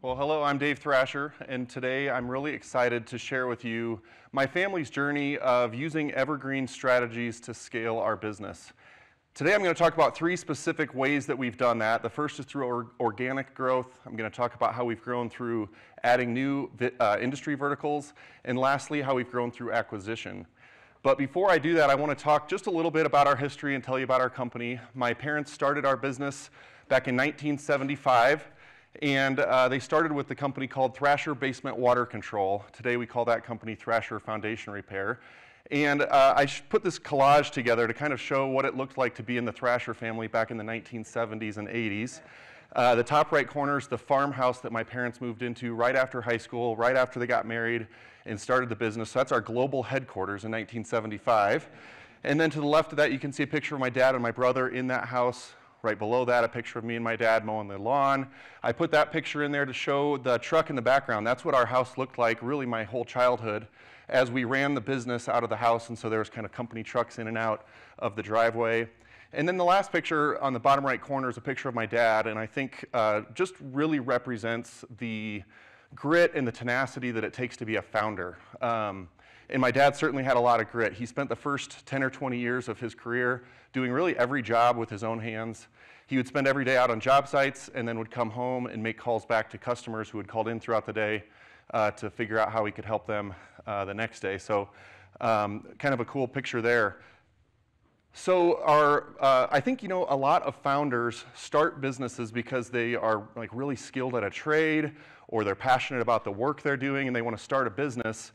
Well, hello, I'm Dave Thrasher, and today I'm really excited to share with you my family's journey of using Evergreen strategies to scale our business. Today I'm going to talk about three specific ways that we've done that. The first is through organic growth. I'm going to talk about how we've grown through adding new industry verticals, and lastly, how we've grown through acquisition. But before I do that, I want to talk just a little bit about our history and tell you about our company. My parents started our business back in 1975. And they started with the company called Thrasher Basement Water Control. Today we call that company Thrasher Foundation Repair. And I put this collage together to kind of show what it looked like to be in the Thrasher family back in the 1970s and 80s. The top right corner is the farmhouse that my parents moved into right after high school, right after they got married and started the business. So that's our global headquarters in 1975. And then to the left of that, you can see a picture of my dad and my brother in that house. Right below that, a picture of me and my dad mowing the lawn. I put that picture in there to show the truck in the background. That's what our house looked like really my whole childhood as we ran the business out of the house, and so there was kind of company trucks in and out of the driveway. And then the last picture on the bottom right corner is a picture of my dad, and I think just really represents the grit and the tenacity that it takes to be a founder. And my dad certainly had a lot of grit. He spent the first 10 or 20 years of his career doing really every job with his own hands. He would spend every day out on job sites and then would come home and make calls back to customers who had called in throughout the day to figure out how he could help them the next day. So kind of a cool picture there. So I think, a lot of founders start businesses because they are like really skilled at a trade or they're passionate about the work they're doing and they want to start a business.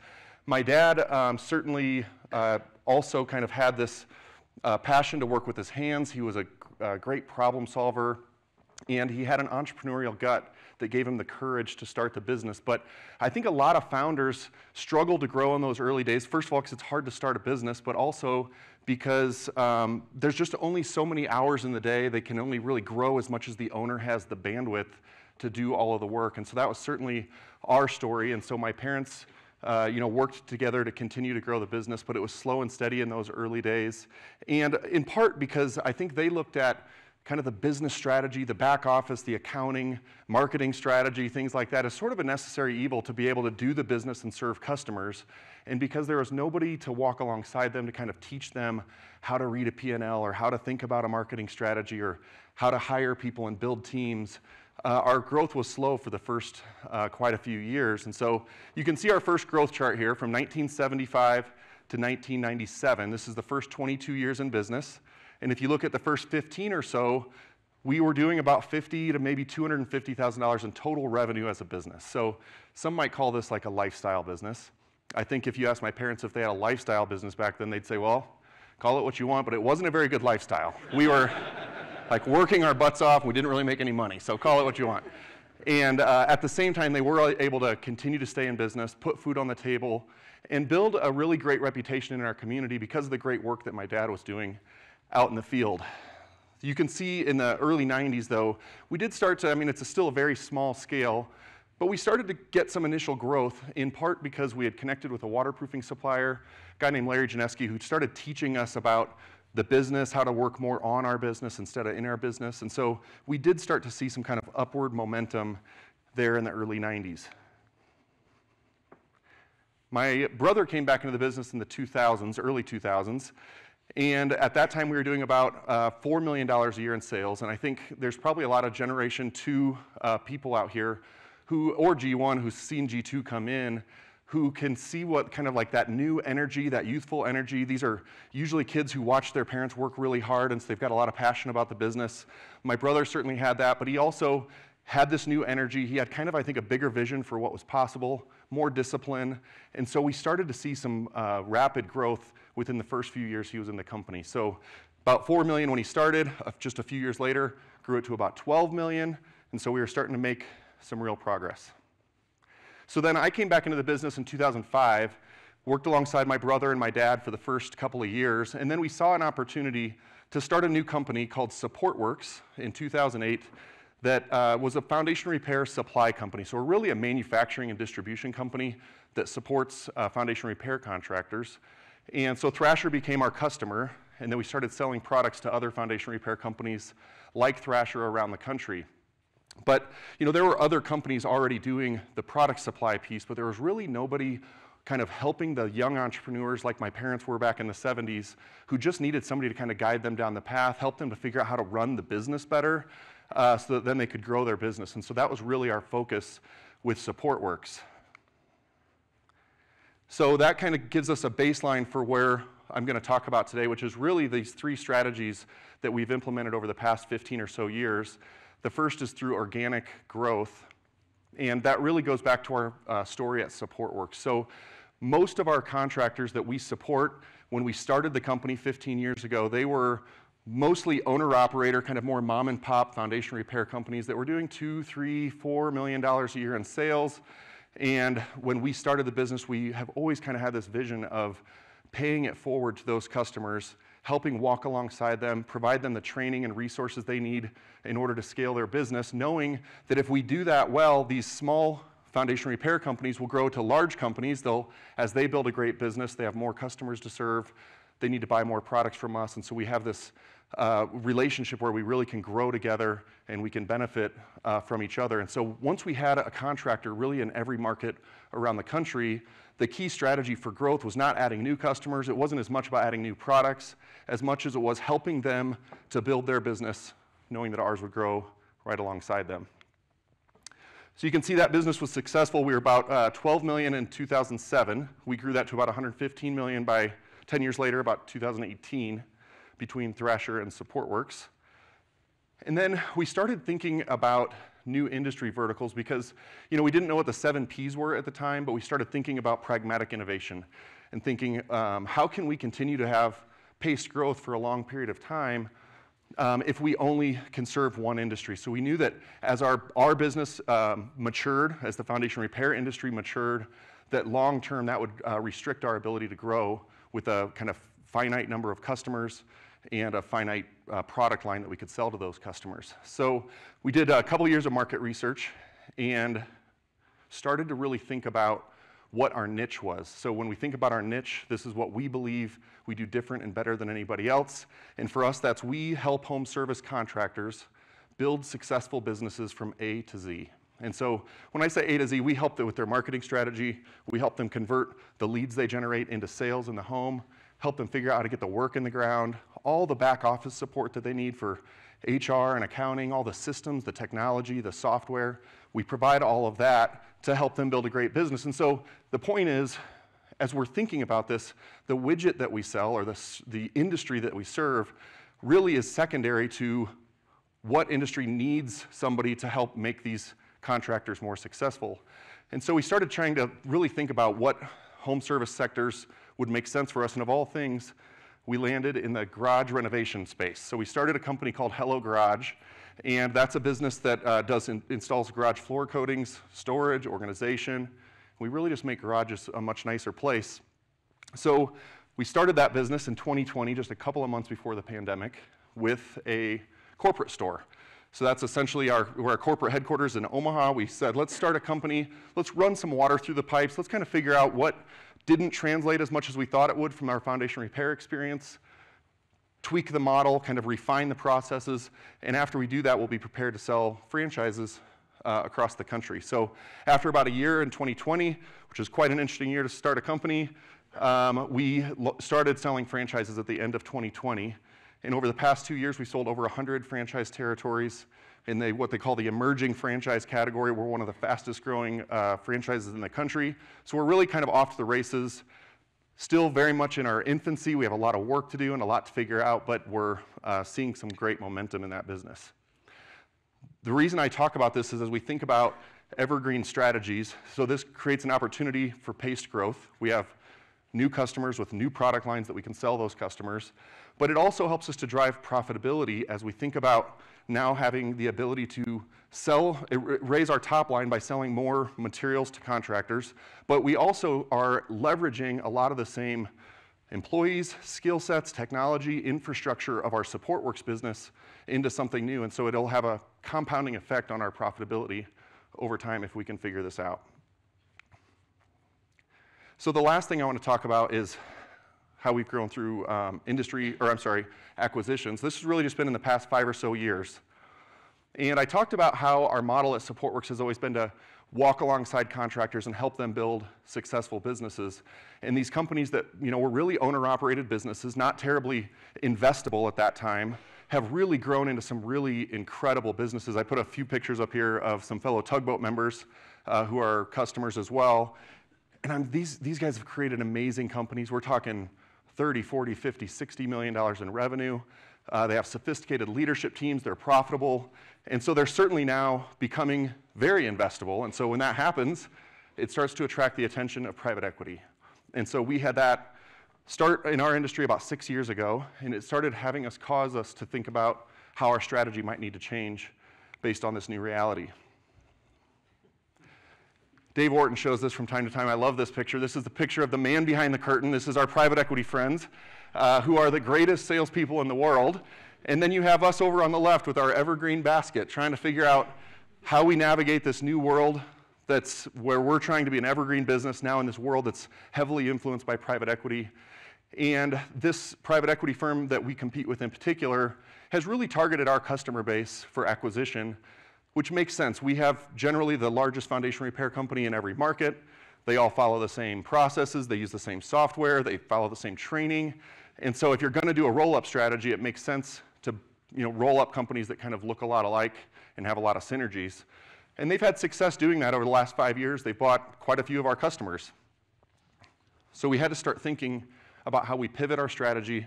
My dad certainly also kind of had this passion to work with his hands. He was a great problem solver, and he had an entrepreneurial gut that gave him the courage to start the business. But I think a lot of founders struggle to grow in those early days. First of all, because it's hard to start a business, but also because there's just only so many hours in the day. They can only really grow as much as the owner has the bandwidth to do all of the work. And so that was certainly our story. And so my parents worked together to continue to grow the business, but it was slow and steady in those early days. And in part because I think they looked at kind of the business strategy, the back office, the accounting, marketing strategy, things like that as sort of a necessary evil to be able to do the business and serve customers. And because there was nobody to walk alongside them to kind of teach them how to read a P&L or how to think about a marketing strategy or how to hire people and build teams, our growth was slow for the first quite a few years. And so you can see our first growth chart here from 1975 to 1997. This is the first 22 years in business. And if you look at the first 15 or so, we were doing about $50,000 to maybe $250,000 in total revenue as a business. So some might call this like a lifestyle business. I think if you asked my parents if they had a lifestyle business back then, they'd say, well, call it what you want, but it wasn't a very good lifestyle. We were like working our butts off, and we didn't really make any money, so call it what you want. And at the same time, they were able to continue to stay in business, put food on the table, and build a really great reputation in our community because of the great work that my dad was doing out in the field. You can see in the early 90s, though, we did start to, it's still a very small scale, but we started to get some initial growth, in part because we had connected with a waterproofing supplier, a guy named Larry Janeski, who started teaching us about the business, how to work more on our business instead of in our business. And so we did start to see some kind of upward momentum there in the early 90s. My brother came back into the business in the 2000s, early 2000s, and at that time we were doing about $4 million a year in sales, and I think there's probably a lot of Generation 2 people out here or G1 who's seen G2 come in, who can see what kind of like that new energy, that youthful energy. These are usually kids who watch their parents work really hard, and so they've got a lot of passion about the business. My brother certainly had that, but he also had this new energy. He had kind of, I think, a bigger vision for what was possible, more discipline, and so we started to see some rapid growth within the first few years he was in the company. So about $4 million when he started, just a few years later, grew it to about $12 million, and so we were starting to make some real progress. So then I came back into the business in 2005, worked alongside my brother and my dad for the first couple of years, and then we saw an opportunity to start a new company called SupportWorks in 2008 that was a foundation repair supply company. So we're really a manufacturing and distribution company that supports foundation repair contractors. And so Thrasher became our customer, and then we started selling products to other foundation repair companies like Thrasher around the country. But there were other companies already doing the product supply piece, but there was really nobody kind of helping the young entrepreneurs like my parents were back in the 70s, who just needed somebody to kind of guide them down the path, help them to figure out how to run the business better, so that then they could grow their business. And so that was really our focus with SupportWorks. So that kind of gives us a baseline for where I'm going to talk about today, which is really these 3 strategies that we've implemented over the past 15 or so years. The first is through organic growth, and that really goes back to our story at SupportWorks. So most of our contractors that we support, when we started the company 15 years ago, they were mostly owner-operator, kind of more mom-and-pop foundation repair companies that were doing $2, $3, $4 million a year in sales. And when we started the business, we have always kind of had this vision of paying it forward to those customers, helping walk alongside them, provide them the training and resources they need in order to scale their business, knowing that if we do that well, these small foundation repair companies will grow to large companies. As they build a great business, they have more customers to serve, they need to buy more products from us, and so we have this relationship where we really can grow together and we can benefit from each other. And so once we had a contractor really in every market around the country, the key strategy for growth was not adding new customers. It wasn't as much about adding new products as much as it was helping them to build their business, knowing that ours would grow right alongside them. So you can see that business was successful. We were about $12 million in 2007. We grew that to about $115 million by 10 years later, about 2018, between Thrasher and SupportWorks. And then we started thinking about new industry verticals because we didn't know what the 7 Ps were at the time, but we started thinking about pragmatic innovation and thinking, how can we continue to have paced growth for a long period of time if we only can serve one industry? So we knew that as our business matured, as the foundation repair industry matured, that long term that would restrict our ability to grow with a kind of finite number of customers and a finite product line that we could sell to those customers. So we did a couple years of market research and started to really think about what our niche was. So when we think about our niche, this is what we believe we do different and better than anybody else. And for us, that's we help home service contractors build successful businesses from A to Z. And so when I say A to Z, we help them with their marketing strategy. We help them convert the leads they generate into sales in the home, help them figure out how to get the work in the ground, all the back office support that they need for HR and accounting, all the systems, the technology, the software. We provide all of that to help them build a great business. And so the point is, as we're thinking about this, the widget that we sell or the industry that we serve really is secondary to what industry needs somebody to help make these contractors more successful. And so we started trying to really think about what home service sectors would make sense for us, and of all things, we landed in the garage renovation space. So we started a company called Hello Garage, and that's a business that installs garage floor coatings, storage, organization. We really just make garages a much nicer place. So we started that business in 2020, just a couple of months before the pandemic, with a corporate store. So that's essentially our corporate headquarters in Omaha. We said, let's start a company, let's run some water through the pipes, let's kind of figure out what didn't translate as much as we thought it would from our foundation repair experience, tweak the model, kind of refine the processes, and after we do that, we'll be prepared to sell franchises across the country. So after about a year in 2020, which is quite an interesting year to start a company, we started selling franchises at the end of 2020. And over the past 2 years, we sold over 100 franchise territories in what they call the emerging franchise category. We're one of the fastest growing franchises in the country. So we're really kind of off to the races, still very much in our infancy. We have a lot of work to do and a lot to figure out, but we're seeing some great momentum in that business. The reason I talk about this is as we think about evergreen strategies, so this creates an opportunity for paced growth. We have new customers with new product lines that we can sell those customers, but it also helps us to drive profitability as we think about now having the ability to raise our top line by selling more materials to contractors, but we also are leveraging a lot of the same employees, skill sets, technology, infrastructure of our SupportWorks business into something new, and so it'll have a compounding effect on our profitability over time if we can figure this out. So the last thing I want to talk about is how we've grown through acquisitions. This has really just been in the past 5 or so years. And I talked about how our model at SupportWorks has always been to walk alongside contractors and help them build successful businesses. And these companies that were really owner-operated businesses, not terribly investable at that time, have really grown into some really incredible businesses. I put a few pictures up here of some fellow Tugboat members who are customers as well. And these guys have created amazing companies. We're talking 30, 40, 50, $60 million in revenue. They have sophisticated leadership teams. They're profitable. And so they're certainly now becoming very investable. And so when that happens, it starts to attract the attention of private equity. And so we had that start in our industry about 6 years ago, and it started cause us to think about how our strategy might need to change based on this new reality. Dave Orton shows this from time to time. I love this picture. This is the picture of the man behind the curtain. This is our private equity friends, who are the greatest salespeople in the world. And then you have us over on the left with our Evergreen basket, trying to figure out how we navigate this new world that's where we're trying to be an evergreen business now in this world that's heavily influenced by private equity. And this private equity firm that we compete with in particular has really targeted our customer base for acquisition, which makes sense. We have generally the largest foundation repair company in every market. They all follow the same processes. They use the same software. They follow the same training. And so if you're going to do a roll-up strategy, it makes sense to roll up companies that kind of look a lot alike and have a lot of synergies. And they've had success doing that over the last 5 years. They've bought quite a few of our customers. So we had to start thinking about how we pivot our strategy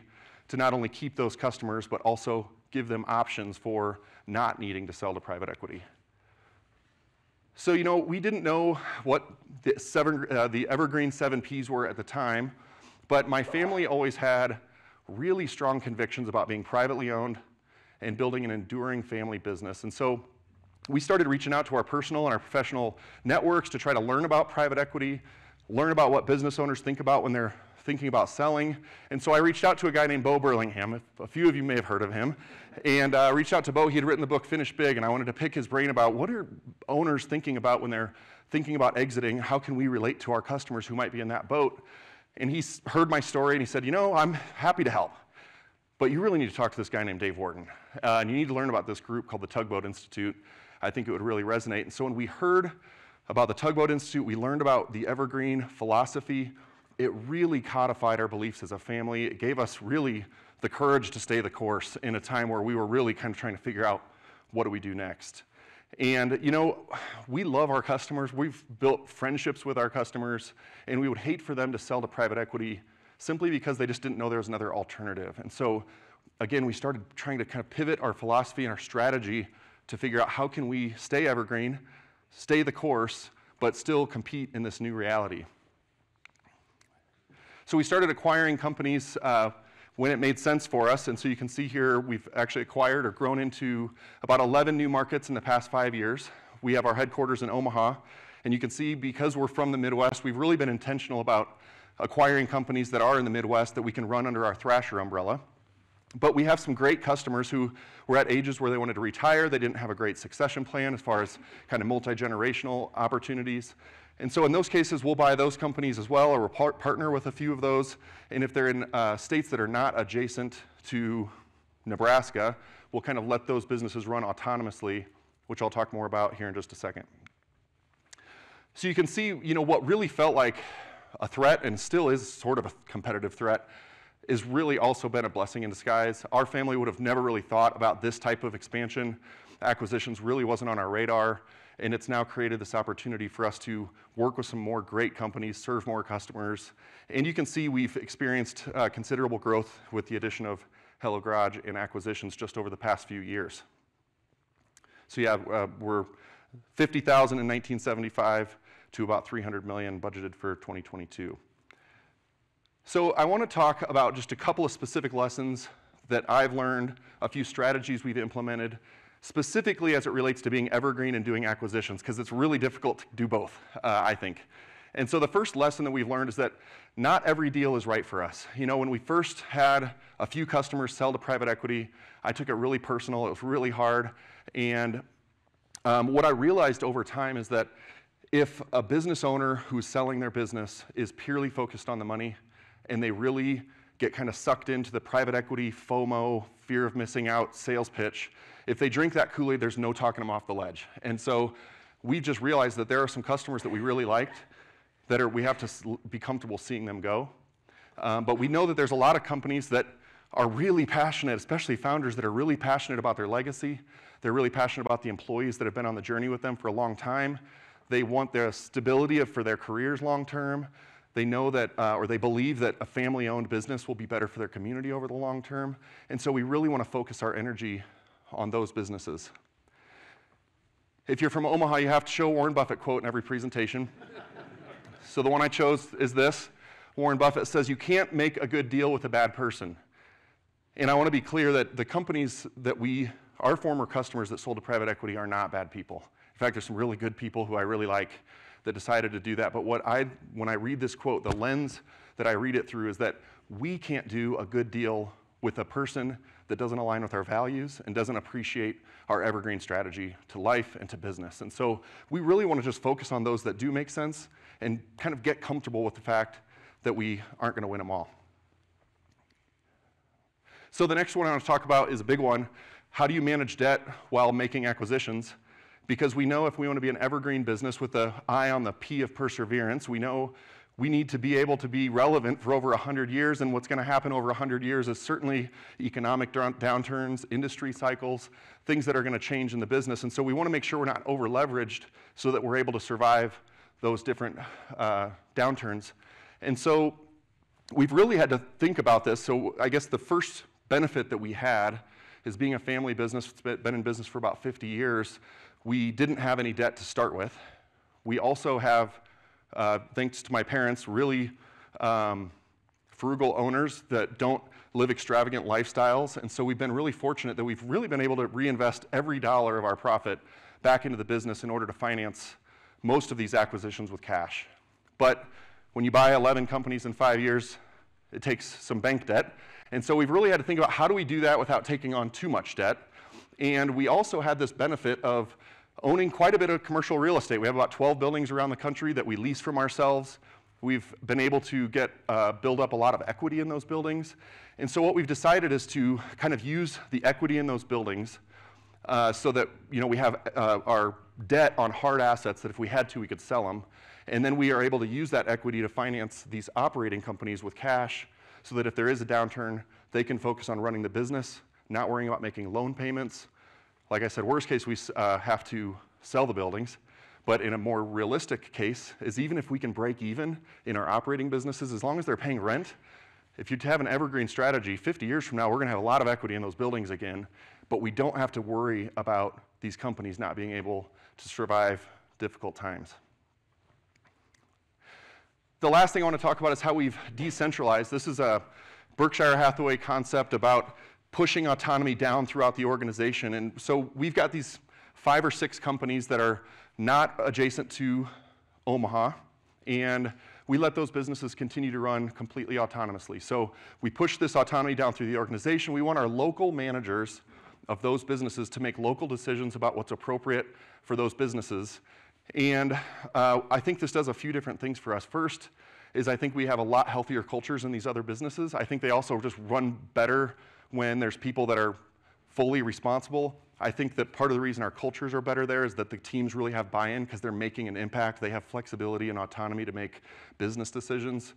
to not only keep those customers, but also give them options for not needing to sell to private equity. So, we didn't know what the Evergreen 7 Ps were at the time, but my family always had really strong convictions about being privately owned and building an enduring family business. And so we started reaching out to our personal and our professional networks to try to learn about private equity, learn about what business owners think about when they're thinking about selling. And so I reached out to a guy named Bo Burlingham. A few of you may have heard of him. And reached out to Bo. He had written the book Finish Big, and I wanted to pick his brain about what are owners thinking about when they're thinking about exiting? How can we relate to our customers who might be in that boat? And he heard my story, and he said, I'm happy to help. But you really need to talk to this guy named Dave Orton. And you need to learn about this group called the Tugboat Institute. I think it would really resonate. And so when we heard about the Tugboat Institute, we learned about the Evergreen philosophy. It really codified our beliefs as a family. It gave us really the courage to stay the course in a time where we were really kind of trying to figure out what do we do next. And we love our customers. We've built friendships with our customers, and we would hate for them to sell to private equity simply because they just didn't know there was another alternative. And so again, we started trying to kind of pivot our philosophy and our strategy to figure out how can we stay evergreen, stay the course, but still compete in this new reality. So we started acquiring companies when it made sense for us, and so you can see here we've actually acquired or grown into about 11 new markets in the past 5 years. We have our headquarters in Omaha, and you can see because we're from the Midwest, we've really been intentional about acquiring companies that are in the Midwest that we can run under our Thrasher umbrella. But we have some great customers who were at ages where they wanted to retire. They didn't have a great succession plan as far as kind of multi-generational opportunities. And so in those cases, we'll buy those companies as well, or we'll partner with a few of those. And if they're in states that are not adjacent to Nebraska, we'll kind of let those businesses run autonomously, which I'll talk more about here in just a second. So you can see, what really felt like a threat, and still is sort of a competitive threat, is really also been a blessing in disguise. Our family would have never really thought about this type of expansion. Acquisitions really wasn't on our radar. And it's now created this opportunity for us to work with some more great companies, serve more customers. And you can see we've experienced considerable growth with the addition of Hello Garage and acquisitions just over the past few years. So yeah, we're 50,000 in 1975 to about 300 million budgeted for 2022. So I want to talk about just a couple of specific lessons that I've learned, a few strategies we've implemented, specifically as it relates to being evergreen and doing acquisitions, because it's really difficult to do both, I think. And so the first lesson that we've learned is that not every deal is right for us. When we first had a few customers sell to private equity, I took it really personal. It was really hard. And what I realized over time is that if a business owner who's selling their business is purely focused on the money, and they really get kind of sucked into the private equity FOMO, fear of missing out sales pitch, If they drink that Kool-Aid, there's no talking them off the ledge. And so we just realized that there are some customers that we really liked that we have to be comfortable seeing them go. But we know that there's a lot of companies that are really passionate, especially founders that are really passionate about their legacy. They're really passionate about the employees that have been on the journey with them for a long time. They want their stability for their careers long term. They know that, or they believe that a family-owned business will be better for their community over the long term. And so we really want to focus our energy on those businesses. If you're from Omaha, you have to show a Warren Buffett quote in every presentation. So the one I chose is this. Warren Buffett says, "You can't make a good deal with a bad person." And I want to be clear that the companies that our former customers that sold to private equity are not bad people. In fact, there's some really good people who I really like that decided to do that. But when I read this quote, the lens that I read it through is that we can't do a good deal with a person that doesn't align with our values and doesn't appreciate our evergreen strategy to life and to business. And so we really want to just focus on those that do make sense and kind of get comfortable with the fact that we aren't going to win them all. So the next one I want to talk about is a big one. How do you manage debt while making acquisitions? Because we know if we want to be an evergreen business with the eye on the P of perseverance, we know we need to be able to be relevant for over 100 years, and what's going to happen over 100 years is certainly economic downturns, industry cycles, things that are going to change in the business. And so we want to make sure we're not over-leveraged so that we're able to survive those different downturns. And so we've really had to think about this. So I guess the first benefit that we had is being a family business, it's been in business for about 50 years. We didn't have any debt to start with. We also have, thanks to my parents, really frugal owners that don't live extravagant lifestyles. And so we've been really fortunate that we've really been able to reinvest every dollar of our profit back into the business in order to finance most of these acquisitions with cash. But when you buy 11 companies in 5 years, it takes some bank debt. And so we've really had to think about how do we do that without taking on too much debt. And we also had this benefit of owning quite a bit of commercial real estate. We have about 12 buildings around the country that we lease from ourselves. We've been able to build up a lot of equity in those buildings. And so what we've decided is to kind of use the equity in those buildings so that we have our debt on hard assets that if we had to, we could sell them. And then we are able to use that equity to finance these operating companies with cash so that if there is a downturn, they can focus on running the business, not worrying about making loan payments. Like I said, worst case, we have to sell the buildings. But in a more realistic case is even if we can break even in our operating businesses, as long as they're paying rent, if you have an evergreen strategy, 50 years from now, we're going to have a lot of equity in those buildings again, but we don't have to worry about these companies not being able to survive difficult times. The last thing I want to talk about is how we've decentralized. This is a Berkshire Hathaway concept about pushing autonomy down throughout the organization. And so we've got these 5 or 6 companies that are not adjacent to Omaha, and we let those businesses continue to run completely autonomously. So we push this autonomy down through the organization. We want our local managers of those businesses to make local decisions about what's appropriate for those businesses. And I think this does a few different things for us. First is I think we have a lot healthier cultures in these other businesses. I think they also just run better when there's people that are fully responsible. I think that part of the reason our cultures are better there is that the teams really have buy-in because they're making an impact. They have flexibility and autonomy to make business decisions.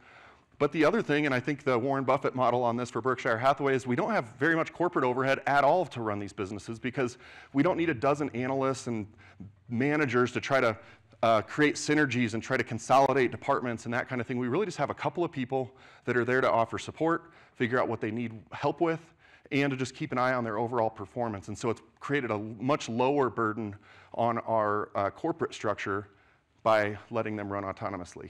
But the other thing, and I think the Warren Buffett model on this for Berkshire Hathaway, is we don't have very much corporate overhead at all to run these businesses because we don't need a dozen analysts and managers to try to create synergies and try to consolidate departments and that kind of thing. We really just have a couple of people that are there to offer support, figure out what they need help with, and to just keep an eye on their overall performance. And so it's created a much lower burden on our corporate structure by letting them run autonomously.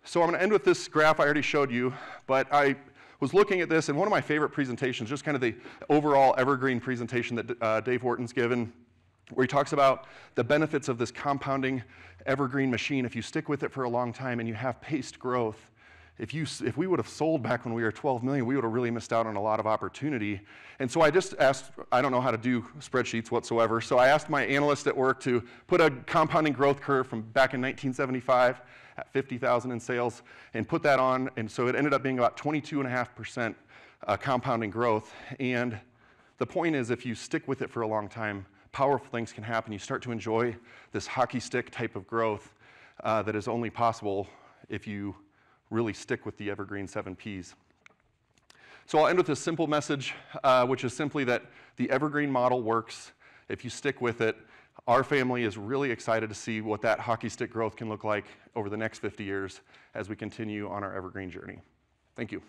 So I'm going to end with this graph I already showed you, but I was looking at this, and one of my favorite presentations, just kind of the overall evergreen presentation that Dave Wharton's given, where he talks about the benefits of this compounding evergreen machine. If you stick with it for a long time and you have paced growth, if we would have sold back when we were 12 million, we would have really missed out on a lot of opportunity. And so I just asked, I don't know how to do spreadsheets whatsoever, so I asked my analyst at work to put a compounding growth curve from back in 1975 at 50,000 in sales and put that on, and so it ended up being about 22.5% compounding growth. And The point is, if you stick with it for a long time, powerful things can happen. You start to enjoy this hockey stick type of growth that is only possible if you really stick with the Evergreen 7 Ps. So I'll end with a simple message, which is simply that the Evergreen model works. If you stick with it, our family is really excited to see what that hockey stick growth can look like over the next 50 years as we continue on our Evergreen journey. Thank you.